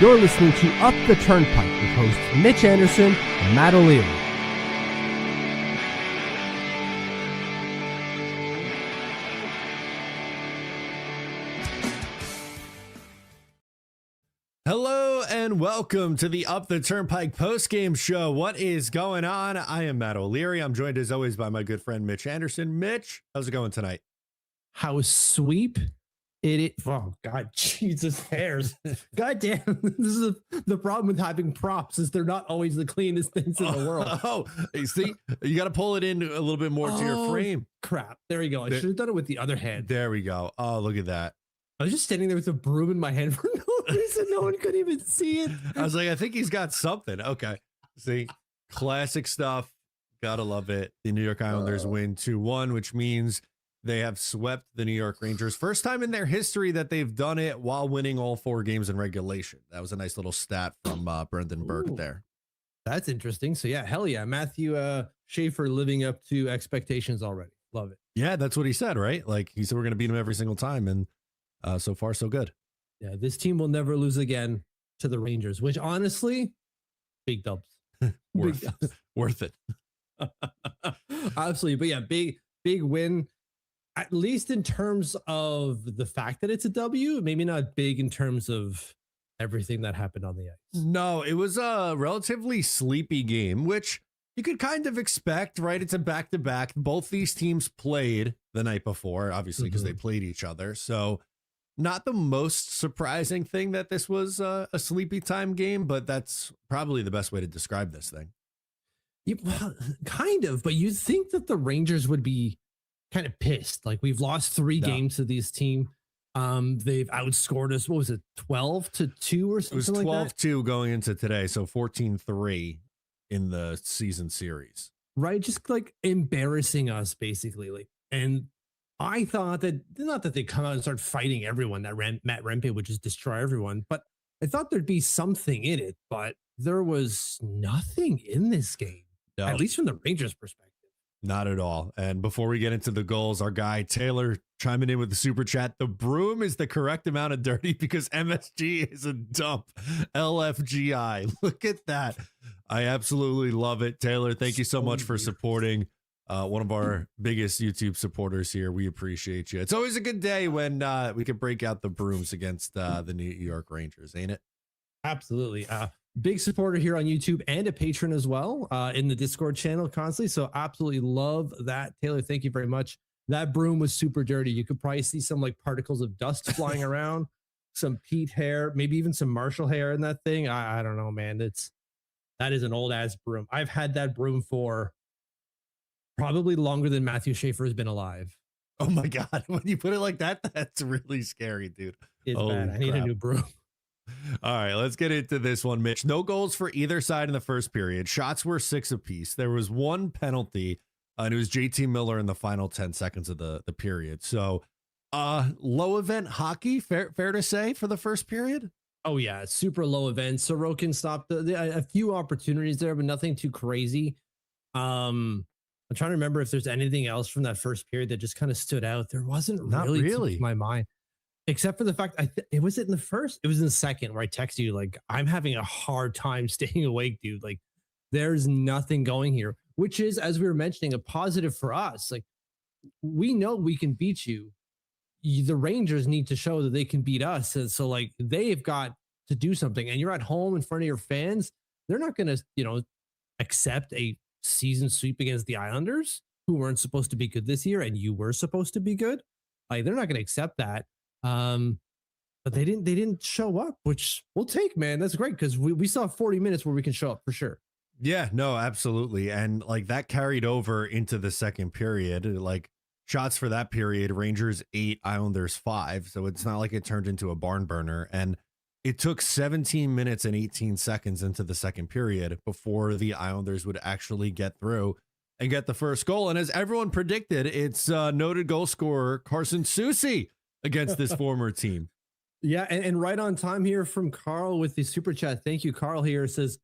You're listening to Up the Turnpike with hosts Mitch Anderson and Matt O'Leary. Hello and welcome to the Up the Turnpike postgame show. What is going on? I am Matt O'Leary. I'm joined as always by my good friend Mitch Anderson. Mitch, how's it going tonight? How sweep it? Oh God, Jesus hairs! God damn, this is the problem with having props is they're not always the cleanest things in the world. Oh, you see, you got to pull it in a little bit more to your frame. Crap! There you go. I should have done it with the other hand. There we go. Oh, look at that. I was just standing there with a broom in my hand for no reason. No one could even see it. I was like, I think he's got something. Okay, see, classic stuff. Gotta love it. The New York Islanders win 2-1, which means they have swept the New York Rangers. First time in their history that they've done it while winning all 4 games in regulation. That was a nice little stat from Brendan Burke there. That's interesting. So yeah, hell yeah. Matthew Schaefer living up to expectations already. Love it. Yeah, that's what he said, right? Like he said, we're going to beat him every single time. And so far, so good. Yeah, this team will never lose again to the Rangers, which honestly, big dubs. Worth it. Absolutely. But yeah, big win. At least in terms of the fact that it's a W, maybe not big in terms of everything that happened on the ice. No, it was a relatively sleepy game, which you could kind of expect, right? It's a back-to-back. Both these teams played the night before, obviously, because they played each other. So not the most surprising thing that this was a sleepy time game, but that's probably the best way to describe this thing. Yeah, well, kind of, but you'd think that the Rangers would be kind of pissed. Like we've lost 3 games to this team. They've outscored us. What was it? 12-2 or something like that? It was 12-2 going into today. So 14-3 in the season series. Right. Just like embarrassing us basically. Like, and I thought that not that they come out and start fighting everyone that Matt Rempe would just destroy everyone, but I thought there'd be something in it, but there was nothing in this game, at least from the Rangers' perspective. Not at all. And before we get into the goals, our guy Taylor chiming in with the super chat. The broom is the correct amount of dirty because MSG is a dump. LFGI. Look at that. I absolutely love it. Taylor, thank you so much for supporting one of our biggest YouTube supporters here. We appreciate you. It's always a good day when we can break out the brooms against the New York Rangers, ain't it? Absolutely. Big supporter here on YouTube and a patron as well in the Discord channel constantly. So absolutely love that. Taylor, thank you very much. That broom was super dirty. You could probably see some like particles of dust flying around, some Pete hair, maybe even some Marshall hair in that thing. I don't know, man. That is an old ass broom. I've had that broom for probably longer than Matthew Schaefer has been alive. Oh my God. When you put it like that, that's really scary, dude. It's bad. I need a new broom. All right, let's get into this one, Mitch. No goals for either side in the first period. Shots were 6 apiece. There was 1 penalty, and it was JT Miller in the final 10 seconds of the period. So low event hockey, fair to say, for the first period? Oh, yeah, super low event. Sorokin stopped a few opportunities there, but nothing too crazy. I'm trying to remember if there's anything else from that first period that just kind of stood out. There wasn't really to my mind. Except for the fact, it was in the first, it was in the second where I texted you, like, I'm having a hard time staying awake, dude. Like, there's nothing going here, which is, as we were mentioning, a positive for us. Like, we know we can beat you. The Rangers need to show that they can beat us. And so, like, they've got to do something. And you're at home in front of your fans. They're not going to, accept a season sweep against the Islanders, who weren't supposed to be good this year, and you were supposed to be good. Like, they're not going to accept that. But they didn't show up, which we'll take, man. That's great because we saw 40 minutes where we can show up for sure. Yeah, no, absolutely. And like that carried over into the second period. Like shots for that period, Rangers 8, Islanders 5. So it's not like it turned into a barn burner. And it took 17 minutes and 18 seconds into the second period before the Islanders would actually get through and get the first goal. And as everyone predicted, it's noted goal scorer Carson Soucy against this former team. Yeah, and right on time here from Carl with the super chat. Thank you, Carl. Here says,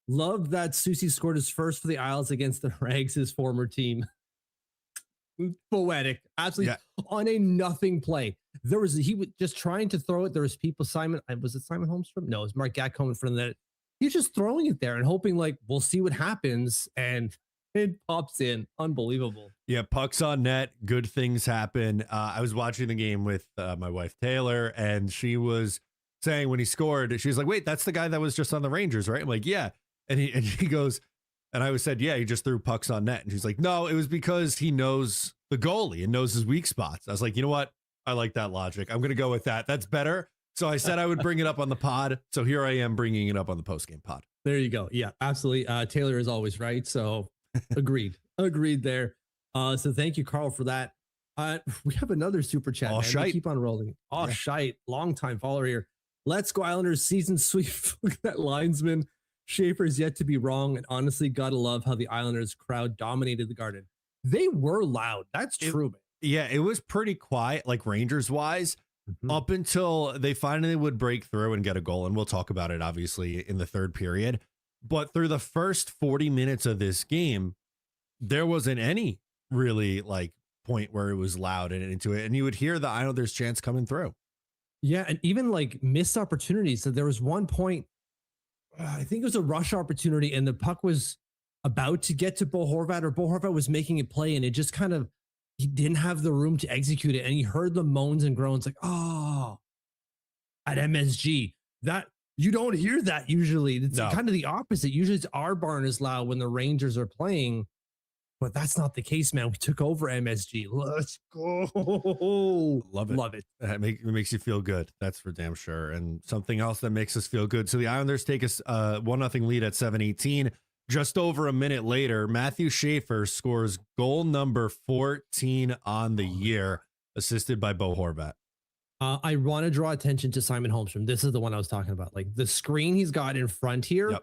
"Love that Soucy scored his first for the Isles against the Rags, his former team." Poetic, absolutely on a nothing play. he was just trying to throw it. There was people, was it Simon Holmstrom? No, it was Mark Gatcombe in front of that. He's just throwing it there and hoping like we'll see what happens, and it pops in. Unbelievable. Yeah, pucks on net, good things happen. I was watching the game with my wife Taylor, and she was saying when he scored, she's like, "Wait, that's the guy that was just on the Rangers, right?" I'm like, "Yeah," and he goes, and I said, "Yeah, he just threw pucks on net," and she's like, "No, it was because he knows the goalie and knows his weak spots." I was like, "You know what? I like that logic. I'm going to go with that. That's better." So I said I would bring it up on the pod. So here I am bringing it up on the postgame pod. There you go. Yeah, absolutely. Taylor is always right. So agreed. Agreed there. So thank you, Carl, for that. We have another super chat. Oh, man. We keep on rolling. Oh, yeah. Shite. Long time follower here. Let's go Islanders season sweep. Look at that linesman. Schaefer's yet to be wrong. And honestly, gotta love how the Islanders crowd dominated the Garden. They were loud. That's true, man. Yeah, it was pretty quiet, like Rangers wise. Up until they finally would break through and get a goal. And we'll talk about it, obviously, in the third period. But through the first 40 minutes of this game, there wasn't any really like point where it was loud and into it. And you would hear the Islanders chants coming through. Yeah. And even like missed opportunities. So there was one point, I think it was a rush opportunity, and the puck was about to get to Bo Horvat, or Bo Horvat was making it play, and it just kind of, he didn't have the room to execute it. And he heard the moans and groans like, oh, at MSG. That you don't hear that usually. It's kind of the opposite. Usually it's our barn is loud when the Rangers are playing, but that's not the case, man. We took over MSG. Let's go. Love it. Love it. It makes you feel good. That's for damn sure. And something else that makes us feel good. So the Islanders take us 1-0 lead at 7:18. Just over a minute later, Matthew Schaefer scores goal number 14 on the year, assisted by Bo Horvat. I want to draw attention to Simon Holmstrom. This is the one I was talking about. Like the screen he's got in front here. Yep.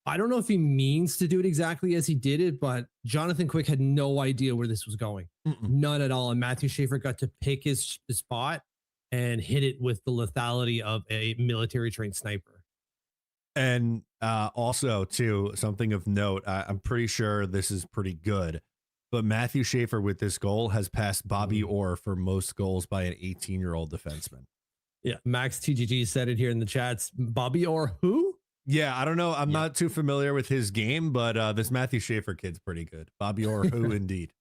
I don't know if he means to do it exactly as he did it, but Jonathan Quick had no idea where this was going. None at all. And Matthew Schaefer got to pick his spot and hit it with the lethality of a military trained sniper. And also, too, something of note, I'm pretty sure this is pretty good, but Matthew Schaefer with this goal has passed Bobby Orr for most goals by an 18-year-old defenseman. Yeah, Max TGG said it here in the chats. Bobby Orr, who? Yeah, I don't know. I'm not too familiar with his game, but this Matthew Schaefer kid's pretty good. Bobby Orr, who indeed.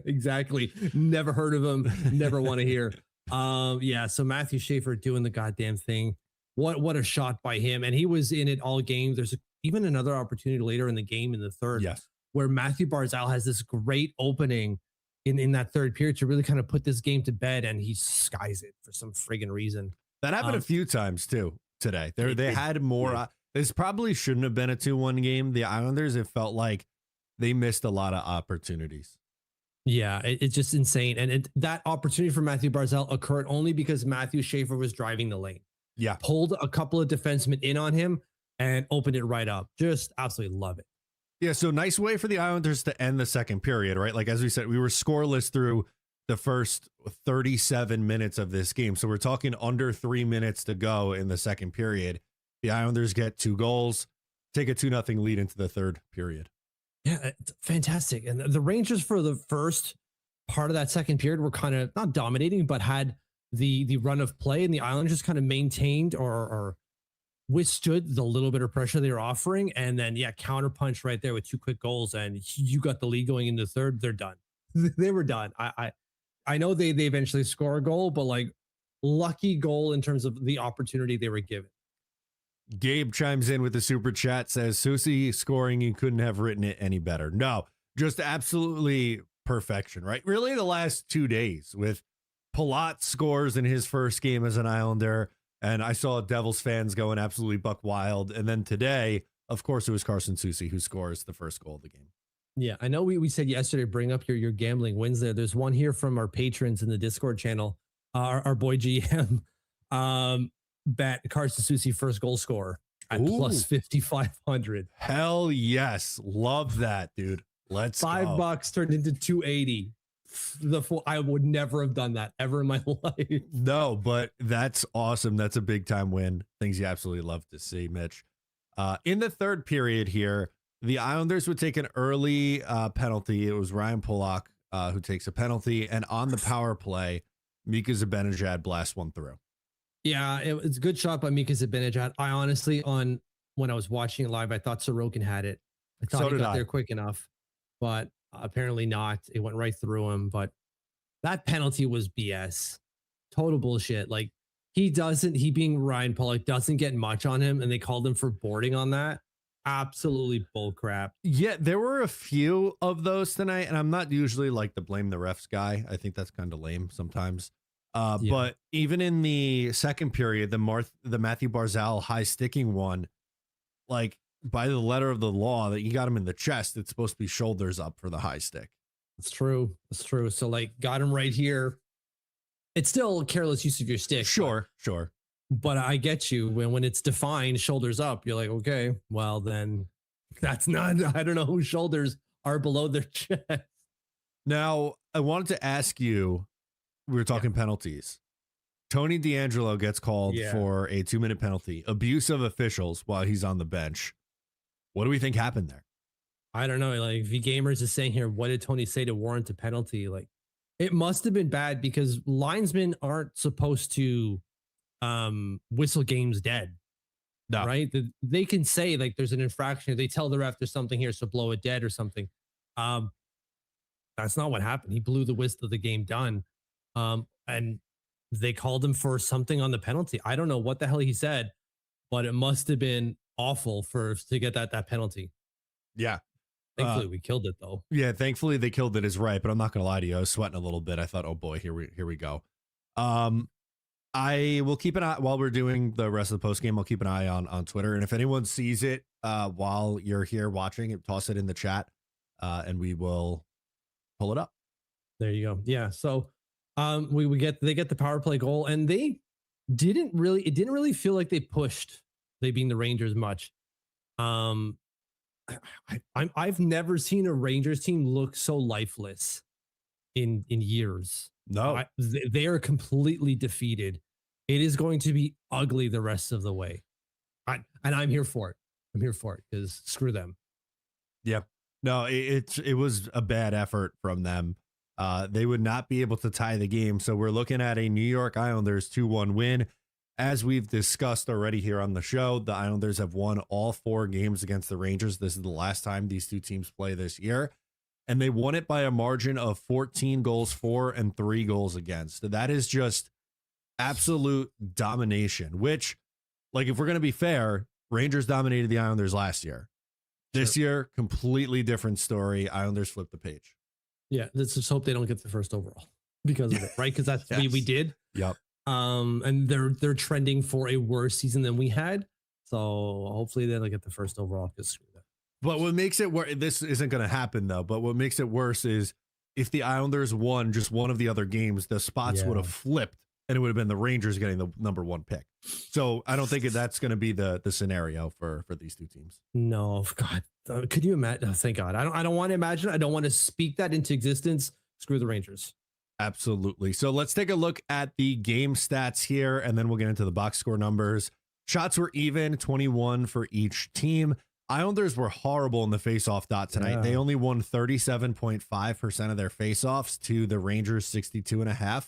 Exactly. Never heard of him. Never want to hear. Yeah, so Matthew Schaefer doing the goddamn thing. What a shot by him. And he was in it all game. There's even another opportunity later in the game in the third, yes, where Matthew Barzal has this great opening in that third period to really kind of put this game to bed, and he skies it for some friggin' reason. That happened a few times too today. They had more. Yeah. This probably shouldn't have been a 2-1 game. The Islanders, it felt like they missed a lot of opportunities. Yeah, it's just insane. And that opportunity for Matthew Barzal occurred only because Matthew Schaefer was driving the lane. Yeah. Pulled a couple of defensemen in on him and opened it right up. Just absolutely love it. Yeah, so nice way for the Islanders to end the second period, right? Like, as we said, we were scoreless through the first 37 minutes of this game. So we're talking under 3 minutes to go in the second period. The Islanders get 2 goals, take a 2-0 lead into the third period. Yeah, it's fantastic. And the Rangers for the first part of that second period were kind of not dominating, but had the run of play, and the Islanders just kind of maintained or withstood the little bit of pressure they were offering. And then, counterpunch right there with 2 quick goals. And you got the lead going into the third. They're done. They were done. I know they eventually score a goal, but like lucky goal in terms of the opportunity they were given. Gabe chimes in with the super chat, says Susie scoring, you couldn't have written it any better. No, just absolutely perfection, right? Really the last 2 days with Palat scores in his first game as an Islander, and I saw Devils fans going absolutely buck wild. And then today, of course, it was Carson Soucy who scores the first goal of the game. Yeah, I know we said yesterday, bring up your gambling wins there. There's one here from our patrons in the Discord channel. Our boy GM bet Carson Soucy first goal scorer at plus 5,500. Hell yes. Love that, dude. Let's go. $5 turned into 280. I would never have done that ever in my life. No, but that's awesome. That's a big time win. Things you absolutely love to see, Mitch. In the third period here, the Islanders would take an early penalty. It was Ryan Pulock who takes a penalty, and on the power play, Mika Zibanejad blast one through. Yeah, it's a good shot by Mika Zibanejad. I honestly, when I was watching it live, I thought Sorokin had it. I thought So he did got I. there quick enough, but apparently not. It went right through him. But that penalty was BS. Total bullshit. Like he being Ryan Pollock doesn't get much on him, and they called him for boarding on that. Absolutely bull crap. Yeah, there were a few of those tonight, and I'm not usually like the blame the refs guy. I think that's kind of lame sometimes. Yeah. But even in the second period, the Matthew Barzal high sticking one, like by the letter of the law that you got him in the chest, it's supposed to be shoulders up for the high stick. It's true. It's true. So like got him right here. It's still a careless use of your stick. Sure. But I get you when it's defined shoulders up, you're like, okay, well then that's not, I don't know whose shoulders are below their chest. Now, I wanted to ask you, we were talking penalties. Tony D'Angelo gets called for a 2-minute penalty, abuse of officials while he's on the bench. What do we think happened there? I don't know. Like V Gamers is saying here, what did Tony say to warrant a penalty? Like it must have been bad because linesmen aren't supposed to whistle games dead. No. Right? They can say like there's an infraction. They tell the ref there's something here, so blow it dead or something. That's not what happened. He blew the whistle of the game done. And they called him for something on the penalty. I don't know what the hell he said, but it must have been awful to get that penalty. Yeah. Thankfully, we killed it though. Yeah, thankfully they killed it is right, but I'm not gonna lie to you. I was sweating a little bit. I thought, oh boy, here we go. I will keep an eye while we're doing the rest of the post game. I'll keep an eye on Twitter, and if anyone sees it while you're here watching, toss it in the chat, and we will pull it up. There you go. Yeah. So they get the power play goal, and it didn't really feel like they pushed, they being the Rangers, much. I've never seen a Rangers team look so lifeless in years. No, they are completely defeated. It is going to be ugly the rest of the way. And I'm here for it. I'm here for it because screw them. Yeah. No, it was a bad effort from them. They would not be able to tie the game. So we're looking at a New York Islanders 2-1 win. As we've discussed already here on the show, the Islanders have won all 4 games against the Rangers. This is the last time these two teams play this year. And they won it by a margin of 14 goals for and 3 goals against. That is just absolute domination, which, like, if we're going to be fair, Rangers dominated the Islanders last year. This year, completely different story. Islanders flipped the page. Yeah, let's just hope they don't get the first overall because of it, right? Because that's we did. Yep. And they're trending for a worse season than we had. So hopefully they'll get the first overall. Because screw that. But what makes it worse, this isn't going to happen though, but what makes it worse is if the Islanders won just one of the other games, the spots would have flipped and it would have been the Rangers getting the number 1 pick. So I don't think that's going to be the scenario for these two teams. No, God, could you imagine? Oh, thank God. I don't want to imagine. I don't want to speak that into existence. Screw the Rangers. Absolutely. So let's take a look at the game stats here, and then we'll get into the box score numbers. Shots were even, 21 for each team. Islanders were horrible in the faceoff dot tonight. Yeah. They only won 37.5% of their faceoffs to the Rangers 62.5%.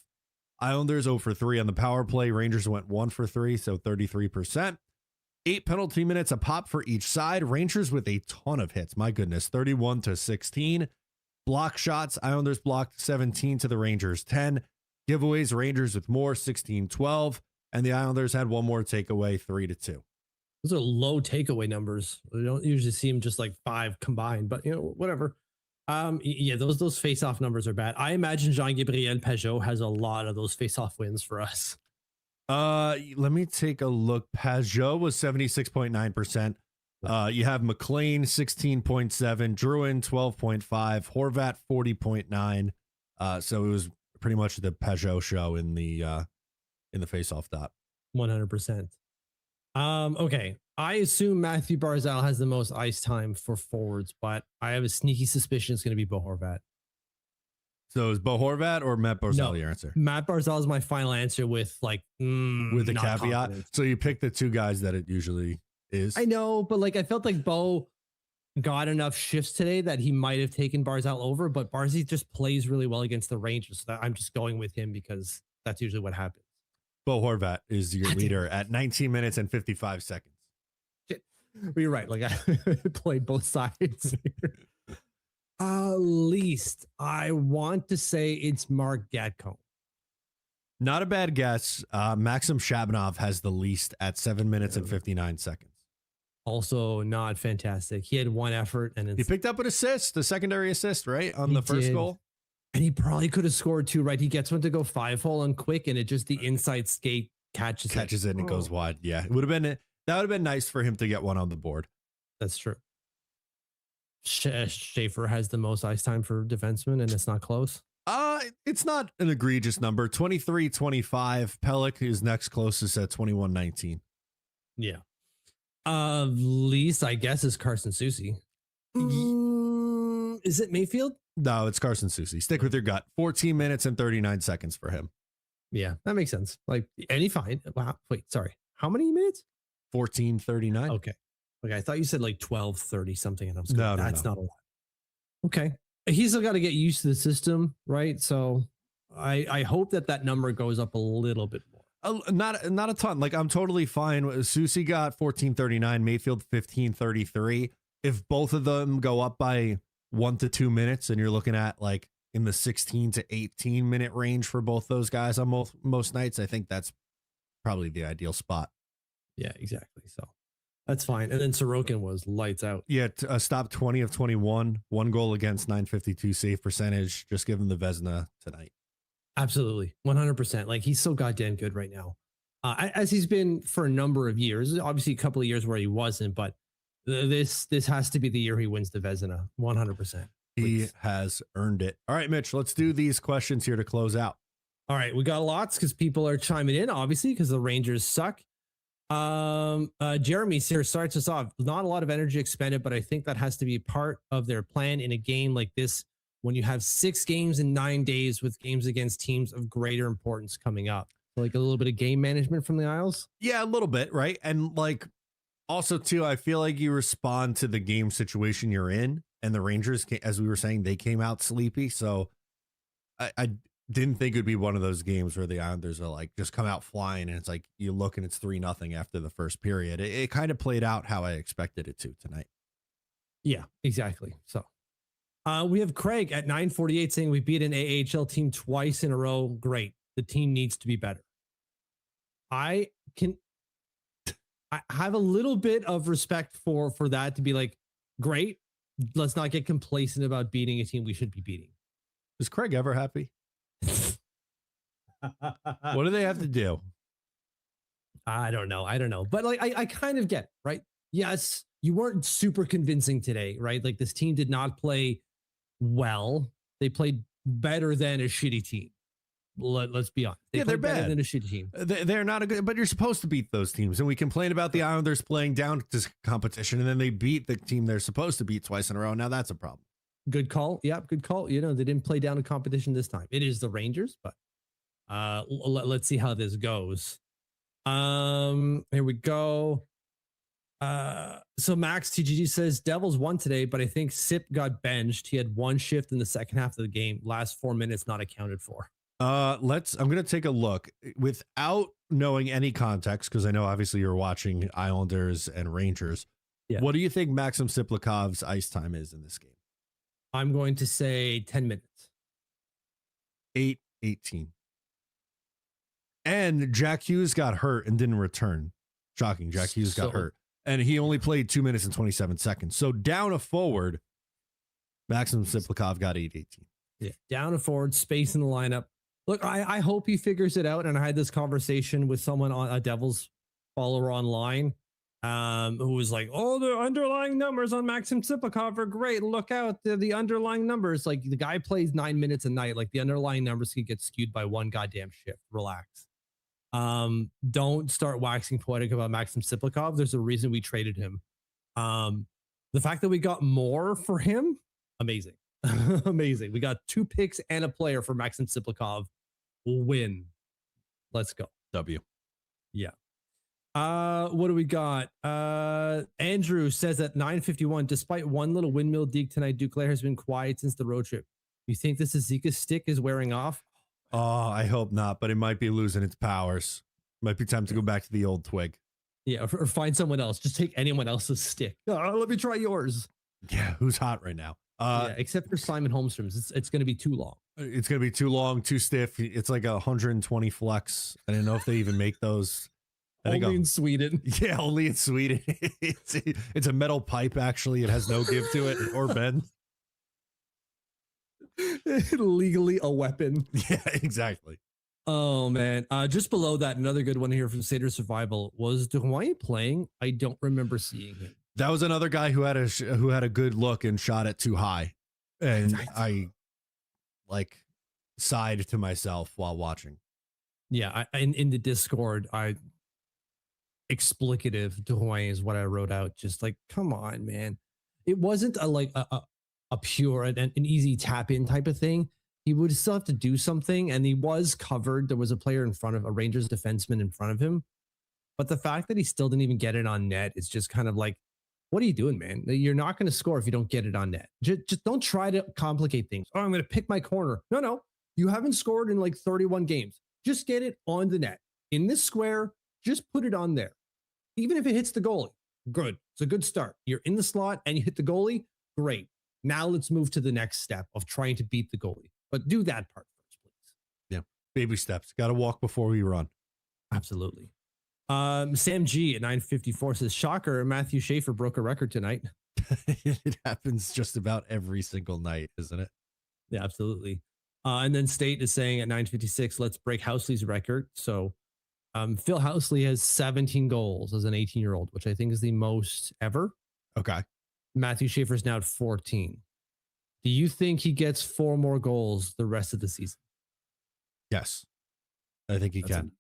Islanders 0 for 3 on the power play. Rangers went 1 for 3, so 33%. 8 penalty minutes a pop for each side. Rangers with a ton of hits. My goodness, 31-16. Block shots, Islanders blocked 17 to the Rangers 10. Giveaways, Rangers with more, 16-12. And the Islanders had one more takeaway, 3-2. Those are low takeaway numbers. We don't usually see them just like 5 combined, but whatever. Yeah, those face-off numbers are bad. I imagine Jean-Gabriel Pageau has a lot of those face-off wins for us. Let me take a look. Pageau was 76.9%. You have McLean 16.7, Druin 12.5, Horvat 40.9. So it was pretty much the Pageau show in the face-off dot. 100%. Okay. I assume Matthew Barzal has the most ice time for forwards, but I have a sneaky suspicion it's going to be Bo Horvat. So is Bo Horvat or Matt Barzal your answer? Matt Barzal is my final answer with like with a caveat. Confident. So you pick the 2 guys that it usually is. I know, but like I felt like Bo got enough shifts today that he might have taken Barzal over, but Barzy just plays really well against the Rangers. So I'm just going with him because That's usually what happens. Bo Horvat is your leader at 19 minutes and 55 seconds. Shit. But you're right. Like I played both sides. Least I want to say it's Mark Gatcomb. Not a bad guess. Maxim Shabanov has the least at 7 minutes and 59 seconds. Also not fantastic. He had one effort and he picked up an assist, the secondary assist, right? On the first goal. And he probably could have scored two, right? He gets one to go 5-hole and quick, and it just the inside skate catches it and it goes wide. Yeah. That would have been nice for him to get one on the board. That's true. Schaefer has the most ice time for defenseman, and it's not close. It's not an egregious number. 23-25. Pellick is next closest at 21-19. Yeah. Least, I guess, is Carson Soucy. Is it Mayfield? No, it's Carson Soucy. Stick with your gut. 14 minutes and 39 seconds for him. Yeah, that makes sense. Like, any fine. Wow. Wait, sorry. How many minutes? 14:39. Okay. I thought you said like 12:30 something, and I was no, that's not a lot. Okay. He's still got to get used to the system, right? So I hope that number goes up a little bit more. Not a ton. Like, I'm totally fine. Soucy got 14:39, Mayfield 15:33. If both of them go up by 1 to 2 minutes, and you're looking at like in the 16 to 18 minute range for both those guys on most nights, I think that's probably the ideal spot. Yeah, exactly. So that's fine. And then Sorokin was lights out. Yeah, stop 20 of 21, 1 goal against, 952 save percentage. Just give him the Vezina tonight. Absolutely. 100%. Like, he's so goddamn good right now. As he's been for a number of years, obviously a couple of years where he wasn't, but this has to be the year he wins the Vezina. 100%. He has earned it. All right, Mitch, let's do these questions here to close out. All right. We got lots because people are chiming in, obviously, because the Rangers suck. Jeremy here starts us off. Not a lot of energy expended, but I think that has to be part of their plan in a game like this when you have 6 games in 9 days with games against teams of greater importance coming up. So like a little bit of game management from the Isles. Yeah, a little bit, right? And like also too, I feel like you respond to the game situation you're in, and the Rangers, as we were saying, they came out sleepy. So I didn't think it'd be one of those games where the Islanders are like just come out flying and it's like you look and it's 3-0 after the first period. It kind of played out how I expected it to tonight. Yeah, exactly. So we have Craig at 9:48 saying we beat an AHL team twice in a row. Great. The team needs to be better. I have a little bit of respect for that to be like, great. Let's not get complacent about beating a team we should be beating. Is Craig ever happy? What do they have to do? I don't know. But like, I kind of get it, right? Yes, you weren't super convincing today, right? Like, this team did not play well. They played better than a shitty team. Let's be honest. They're better bad than a shitty team. They're not a good, but you're supposed to beat those teams. And we complain about the Islanders playing down to competition, and then they beat the team they're supposed to beat twice in a row. Now that's a problem. Good call. Yep, good call. You know, they didn't play down to competition this time. It is the Rangers, but let's see how this goes. Here we go. So Max TGG says Devils won today, but I think Sip got benched. He had one shift in the second half of the game. Last 4 minutes not accounted for. I'm going to take a look without knowing any context, because I know obviously you're watching Islanders and Rangers. Yeah. What do you think Maxim Siplikov's ice time is in this game? I'm going to say 10 minutes. 8:18. And Jack Hughes got hurt and didn't return. Shocking. Jack Hughes got hurt. And he only played 2 minutes and 27 seconds. So down a forward, Maxim Siplikov got 8:18. Yeah. Down a forward, space in the lineup. Look, I hope he figures it out. And I had this conversation with someone on a Devils follower online who was like, oh, the underlying numbers on Maxim Siplikov are great. Look out, the underlying numbers. Like, the guy plays 9 minutes a night. Like, the underlying numbers can get skewed by one goddamn shift. Relax. Don't start waxing poetic about Maxim Siplikov. There's a reason we traded him. The fact that we got more for him, amazing. Amazing. We got 2 picks and a player for Maxim Siplikov. We'll win. Let's go. W. Yeah. What do we got? Andrew says at 9:51, despite one little windmill dig tonight, Duclair has been quiet since the road trip. You think this Zika stick is wearing off? Oh, I hope not, but it might be losing its powers. Might be time to go back to the old twig. Yeah, or find someone else. Just take anyone else's stick. Let me try yours. Yeah, who's hot right now? Yeah, except for Simon Holmstrom's. It's going to be too long. It's going to be too long, too stiff. It's like 120 flex. I don't know if they even make those. Only in Sweden. Yeah, only in Sweden. It's a metal pipe, actually. It has no give to it or bend. Legally a weapon. Yeah, exactly. Oh, man. Just below that, another good one here from Seder Survival. Was Drouin playing? I don't remember seeing him. That was another guy who had a good look and shot it too high. And I like sighed to myself while watching. Yeah, in the Discord, explicative Drouin is what I wrote out. Just like, come on, man. It wasn't a pure and an easy tap in type of thing. He would still have to do something, and he was covered. There was a player in front of a Rangers defenseman in front of him. But the fact that he still didn't even get it on net is just kind of like, what are you doing, man? You're not going to score if you don't get it on net. Just don't try to complicate things. Oh, I'm going to pick my corner. No. You haven't scored in like 31 games. Just get it on the net. In this square, just put it on there. Even if it hits the goalie, good. It's a good start. You're in the slot and you hit the goalie, great. Now let's move to the next step of trying to beat the goalie. But do that part first, please. Yeah, baby steps. Got to walk before we run. Absolutely. Sam G at 954 says, shocker, Matthew Schaefer broke a record tonight. It happens just about every single night, isn't it? Yeah, absolutely. And then State is saying at 956, let's break Housley's record. So Phil Housley has 17 goals as an 18-year-old, which I think is the most ever. Okay. Matthew Schaefer's now at 14. Do you think he gets 4 more goals the rest of the season? Yes, I think he can.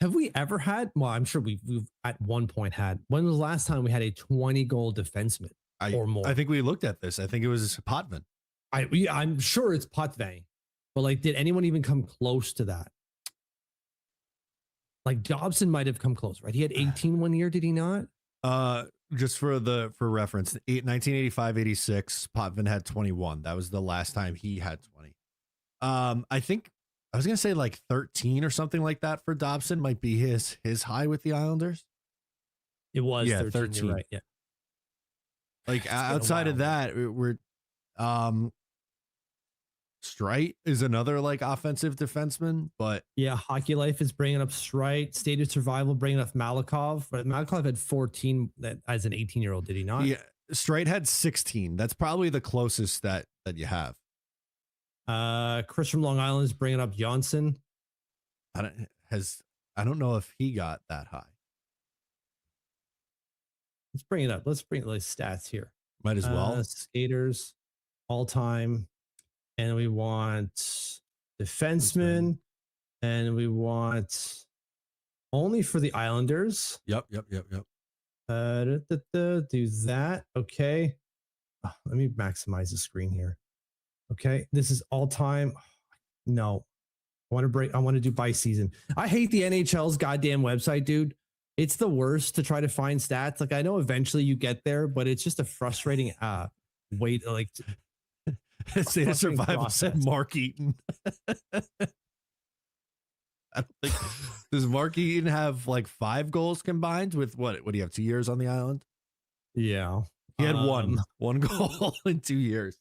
Have we ever had? Well, I'm sure we've at one point had. When was the last time we had a 20-goal defenseman or more? I think we looked at this. I think it was Potvin. I'm sure it's Potvin, but like, did anyone even come close to that? Like Dobson might have come close, right? He had 18 one year, did he not? Just for reference, 1985-86, Potvin had 21. That was the last time he had 20. I think I was gonna say like 13 or something like that for Dobson might be his high with the Islanders. It was 13. Right? Yeah. Like outside of that, we're Strite is another like offensive defenseman, but yeah, Hockey Life is bringing up Strite. State of Survival bringing up Malikov, but Malikov had 14 as an 18-year-old, did he not? Yeah, Strite had 16. That's probably the closest that you have. Chris from Long Island is bringing up Johnson. I don't know if he got that high. Let's bring it up. Let's bring the stats here. Might as well. Skaters all time. And we want defensemen, and we want only for the Islanders. Yep. Do that. Okay. Oh, let me maximize the screen here. Okay. This is all time. No. I want to do by season. I hate the NHL's goddamn website, dude. It's the worst to try to find stats. Like, I know eventually you get there, but it's just a frustrating way to like. State of Survival said Mark Eaton. I don't think does Mark Eaton have like 5 goals combined with what do you have 2 years on the island? Yeah, he had one goal in 2 years.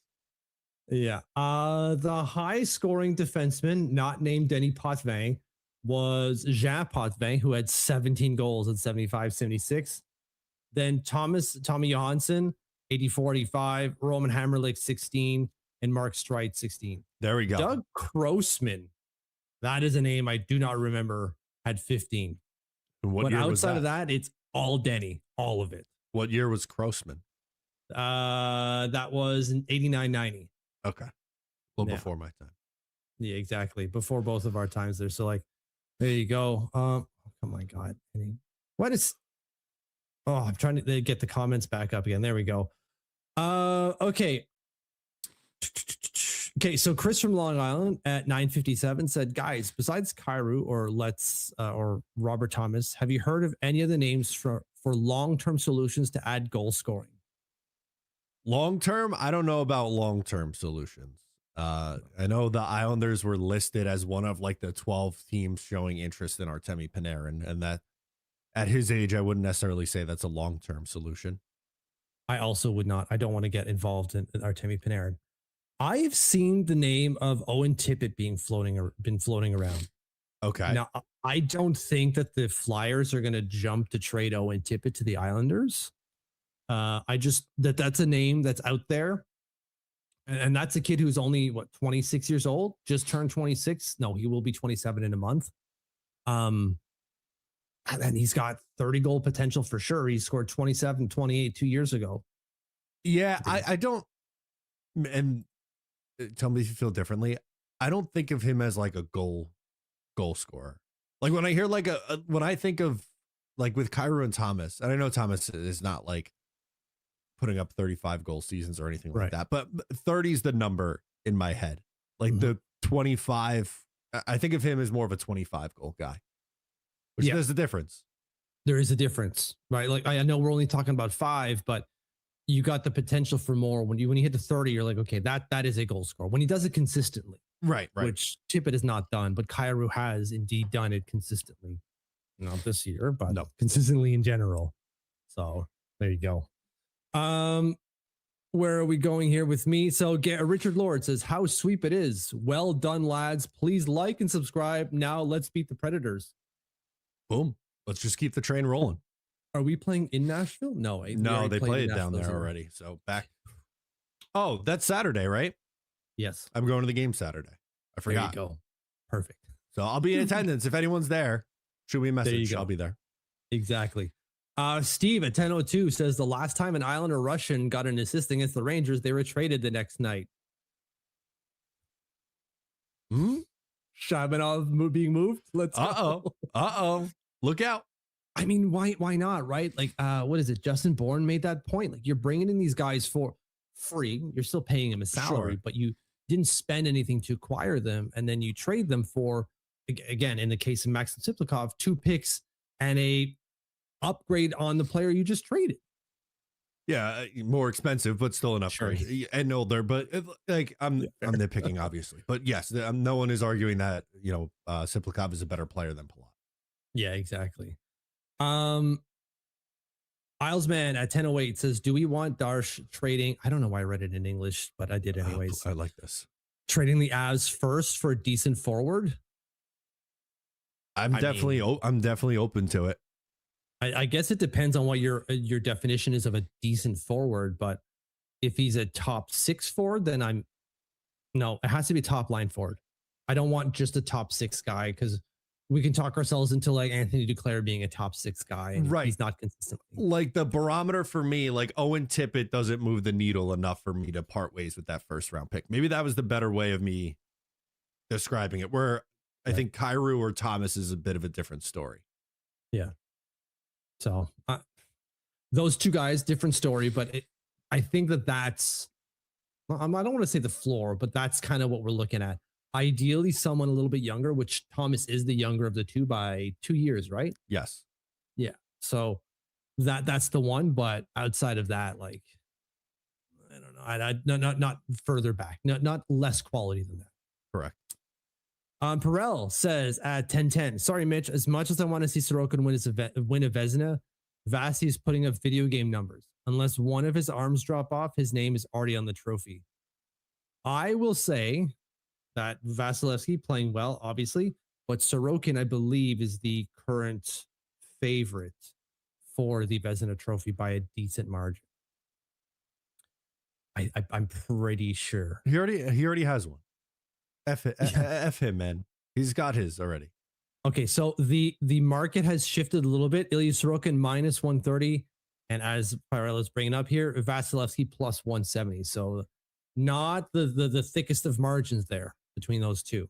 Yeah, the high scoring defenseman not named Denny Potvin was Jean Potvin, who had 17 goals in 75-76. Then Tommy Johansson 84-85, Roman Hammerlick 16. And Mark Strite 16. There we go. Doug Grossman, that is a name I do not remember, had 15. And what but year outside was that? of that, it's all Denny, all of it. What year was Grossman? That was in 89-90. Okay. Well, before my time. Yeah, exactly. Before both of our times there. So like, there you go. Oh my God. What is, I'm trying to get the comments back up again. There we go. Okay. Okay, so Chris from Long Island at 957 said, guys, besides Kyrou or Robert Thomas, have you heard of any of the names for long-term solutions to add goal scoring? Long-term? I don't know about long-term solutions. I know the Islanders were listed as one of like the 12 teams showing interest in Artemi Panarin, and that at his age, I wouldn't necessarily say that's a long-term solution. I also would not. I don't want to get involved in Artemi Panarin. I've seen the name of Owen Tippett been floating around. Okay. Now, I don't think that the Flyers are going to jump to trade Owen Tippett to the Islanders. That's a name that's out there. And that's a kid who's only 26 years old, just turned 26. No, he will be 27 in a month. And he's got 30 goal potential for sure. He scored 27, 28 2 years ago. Yeah, I don't, and tell me if you feel differently. I don't think of him as like a goal scorer. Like when I hear like when I think of like with Kyrou and Thomas, and I know Thomas is not like putting up 35 goal seasons or anything like that, but 30 is the number in my head. Like the 25, I think of him as more of a 25 goal guy, which there's a difference. There is a difference, right? Like I know we're only talking about 5, but you got the potential for more. When you hit the 30, you're like, okay, that is a goal scorer. When he does it consistently, right, which Tippett has not done, but Kyrou has indeed done it consistently. Not this year, but consistently in general. So there you go. Where are we going here with me? So Richard Lord says, how sweep it is. Well done, lads. Please like and subscribe. Now let's beat the Predators. Boom. Let's just keep the train rolling. Are we playing in Nashville? No, they played down there already. So back. Oh, that's Saturday, right? Yes. I'm going to the game Saturday. I forgot. There you go. Perfect. So I'll be in attendance. If anyone's there, shoot me a message. I'll be there. Exactly. Steve at 10:02 says the last time an Islander Russian got an assist against the Rangers, they were traded the next night. Shabanov being moved. Let's go. Look out. I mean, why not? Right? Like, what is it? Justin Bourne made that point. Like, you're bringing in these guys for free. You're still paying them a salary, but you didn't spend anything to acquire them, and then you trade them for, again, in the case of Maxim Siplikov, 2 picks and a upgrade on the player you just traded. Yeah, more expensive, but still an upgrade and older. But like I'm nitpicking, obviously. But yes, no one is arguing that Siplikov is a better player than Palat. Yeah, exactly. Islesman at 10:08 says, "Do we want Darsh trading?" I don't know why I read it in English, but I did anyways. I like this. Trading the Avs first for a decent forward. I'm definitely open to it. I guess it depends on what your definition is of a decent forward, but if he's a top 6 forward, then it has to be top line forward. I don't want just a top 6 guy, because we can talk ourselves into like Anthony Duclair being a top 6 guy, and he's not consistently. Like the barometer for me, like Owen Tippett doesn't move the needle enough for me to part ways with that first round pick. Maybe that was the better way of me describing it, where I think Kyrou or Thomas is a bit of a different story. Yeah. So those 2 guys, different story, but I think that's, I don't want to say the floor, but that's kind of what we're looking at. Ideally, someone a little bit younger, which Thomas is the younger of the 2 by 2 years, right? Yes. Yeah. So that's the one, but outside of that, like, I don't know, not further back, not less quality than that. Correct. Perel says at 10:10, sorry, Mitch, as much as I want to see Sorokin win a Vezina, Vasi is putting up video game numbers. Unless one of his arms drop off, his name is already on the trophy. I will say that Vasilevsky playing well, obviously, but Sorokin, I believe, is the current favorite for the Vezina trophy by a decent margin. I'm pretty sure. He already has one. F him, man. He's got his already. Okay, so the market has shifted a little bit. Ilya Sorokin minus 130, and as Pirello is bringing up here, Vasilevsky plus 170. So not the thickest of margins there between those 2.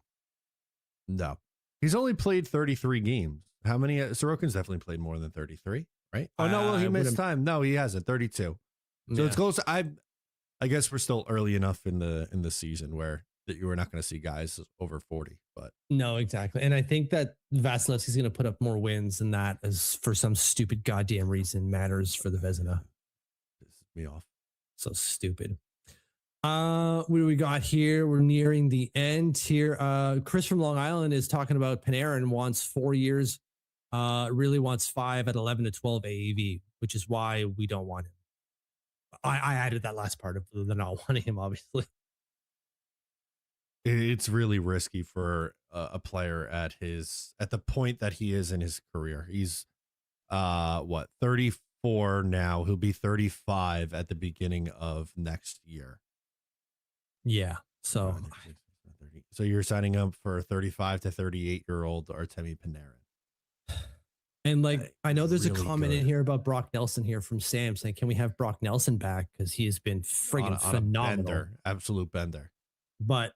No, he's only played 33 games. How many? Sorokin's definitely played more than 33, right? Oh no, well he missed time. No, he hasn't. 32. So it's close. I guess we're still early enough in the season where that you were not going to see guys over 40, but no, exactly. And I think that Vasilevsky's going to put up more wins than that, as for some stupid goddamn reason matters for the Vezina. Pisses me off. So stupid. What do we got here? We're nearing the end here. Chris from Long Island is talking about Panarin wants 4 years, really wants 5 at 11 to 12 AAV, which is why we don't want him. I added that last part of the not wanting him, obviously. It's really risky for a player at the point that he is in his career. He's what, 34 now. He'll be 35 at the beginning of next year. Yeah. So you're signing up for a 35 to 38-year-old Artemi Panarin. And like, I know there's really a comment good. in here about Brock Nelson here from Sam saying, can we have Brock Nelson back? Because he has been friggin' phenomenal. Bender, absolute bender. But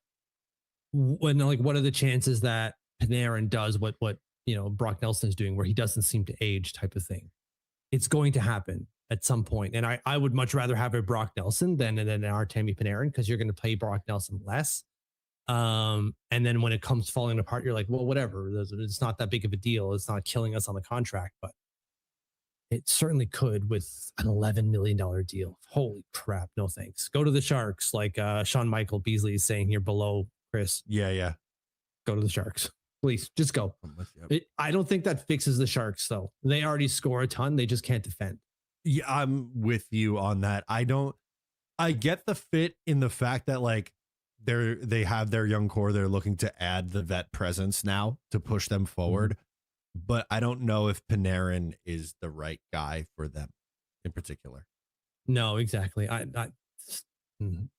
when, like, what are the chances that Panarin does what Brock Nelson is doing, where he doesn't seem to age, type of thing? It's going to happen at some point. And I would much rather have a Brock Nelson than an Artemi Panarin, because you're going to play Brock Nelson less. And then when it comes falling apart, you're like, well, whatever. It's not that big of a deal. It's not killing us on the contract, but it certainly could with an $11 million deal. Holy crap. No thanks. Go to the Sharks, like Sean Michael Beasley is saying here below, Chris. Yeah. Go to the Sharks. Please, just go. I don't think that fixes the Sharks, though. They already score a ton. They just can't defend. Yeah, I'm with you on that. I get the fit in the fact that, like, they have their young core. They're looking to add the vet presence now to push them forward. But I don't know if Panarin is the right guy for them in particular. No, exactly.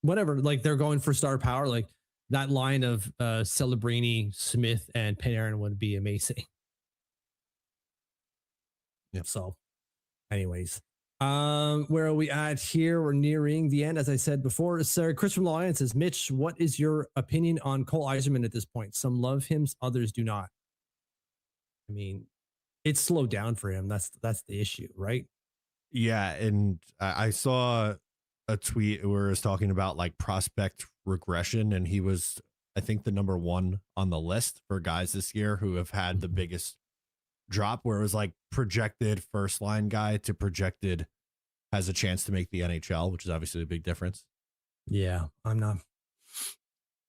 Whatever. Like, they're going for star power. Like, that line of Celebrini, Smith, and Panarin would be amazing. Yep. So, anyways, where are we at here? We're nearing the end, as I said before. Sir Chris from Lion says, Mitch, what is your opinion on Cole Eiserman at this point? Some love him, others do not. I mean, it's slowed down for him. That's the issue, right? Yeah, and I saw a tweet where it was talking about, like, prospect regression, and he was, I think, the number 1 on the list for guys this year who have had the biggest drop, where it was like projected first line guy to projected has a chance to make the NHL, which is obviously a big difference. Yeah, I'm not.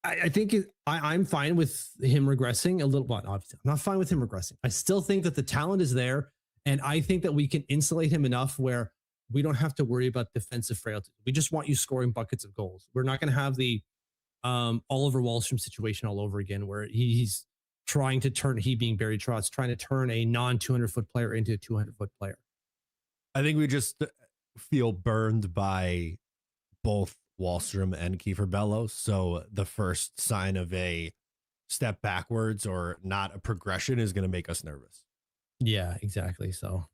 I think I'm fine with him regressing a little. But obviously, I'm not fine with him regressing. I still think that the talent is there, and I think that we can insulate him enough where we don't have to worry about defensive frailty. We just want you scoring buckets of goals. We're not going to have the Oliver Wahlstrom situation all over again, where he's trying to turn, he being Barry Trotz, trying to turn a non 200-foot player into a 200-foot player. I think we just feel burned by both Wahlstrom and Kiefer Bellows. So the first sign of a step backwards or not a progression is going to make us nervous. Yeah, exactly. So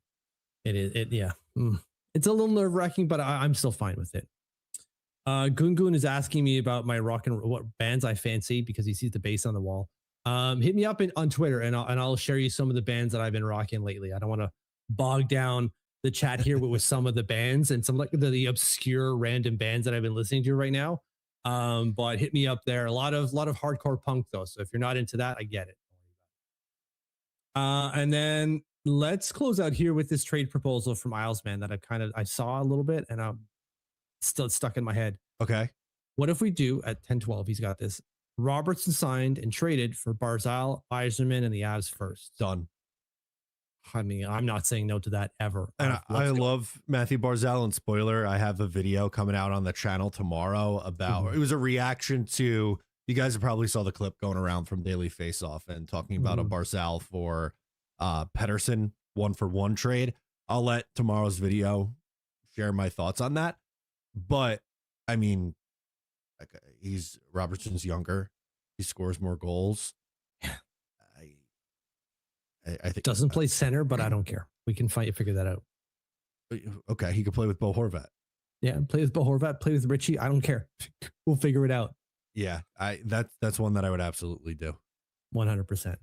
yeah. It's a little nerve wracking, but I'm still fine with it. Gungun is asking me about my rock and what bands I fancy because he sees the bass on the wall. Hit me up on Twitter and I'll share you some of the bands that I've been rocking lately. I don't want to bog down the chat here with some of the bands and some like the obscure random bands that I've been listening to right now. But hit me up there. A lot of hardcore punk though. So if you're not into that, I get it. And then let's close out here with this trade proposal from Islesman that I saw a little bit and I'm still stuck in my head. Okay. What if we do at 10-12? He's got this. Robertson signed and traded for Barzal, Eiserman, and the Avs first. Done. I mean, I'm not saying no to that ever. And I love Matthew Barzal, and spoiler, I have a video coming out on the channel tomorrow about, it was a reaction to, you guys probably saw the clip going around from Daily Faceoff and talking about a Barzal for Pettersson 1-for-1 trade. I'll let tomorrow's video share my thoughts on that. But I mean, Robertson's younger. He scores more goals. I think doesn't play center, but I don't care. We can figure that out. Okay, he could play with Bo Horvat. Yeah, play with Bo Horvat, play with Richie. I don't care. We'll figure it out. Yeah, that's one that I would absolutely do. 100%.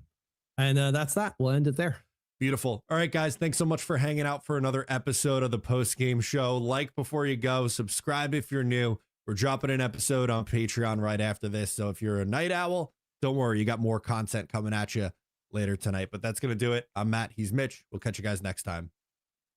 And that's that. We'll end it there. Beautiful. All right, guys. Thanks so much for hanging out for another episode of the Postgame Show. Like before you go. Subscribe if you're new. We're dropping an episode on Patreon right after this. So if you're a night owl, don't worry. You got more content coming at you later tonight. But that's going to do it. I'm Matt. He's Mitch. We'll catch you guys next time.